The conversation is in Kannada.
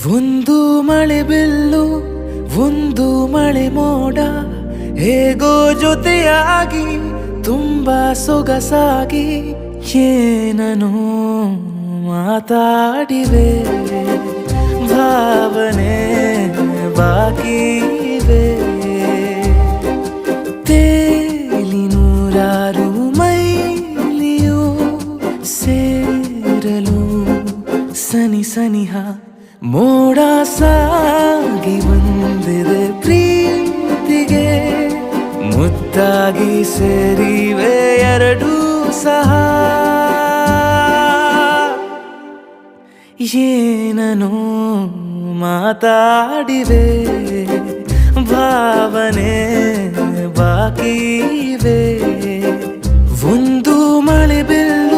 ಒಂದು ಮಳೆ ಬಿಲ್ಲು ಒಂದು ಮಳೆ ಮೋಡ ಹೇಗೋ ಜೊತೆಯಾಗಿ ತುಂಬಾ ಸೊಗಸಾಗಿ ಏನನೋ ಮಾತಾಡಿವೆ ಭಾವನೆ ಬಾಕಿ ಇವೆ ತೇಲಿ ನೂರಾರು ಮೈಲಿಯು ಸೇರಲು ಸನಿ ಸನಿಹ ಮೋಡ ಸಾಗಿ ಬಂದಿದೆ ಪ್ರೀತಿಗೆ ಮುದ್ದಾಗಿ ಸೇರಿವೆ ಎರಡೂ ಸಹ ಏನನೋ ಮಾತಾಡಿವೆ ಭಾವನೆ ಬಾಕಿ ಇವೆ ಒಂದು ಮಳೆ ಬಿಲ್ಲು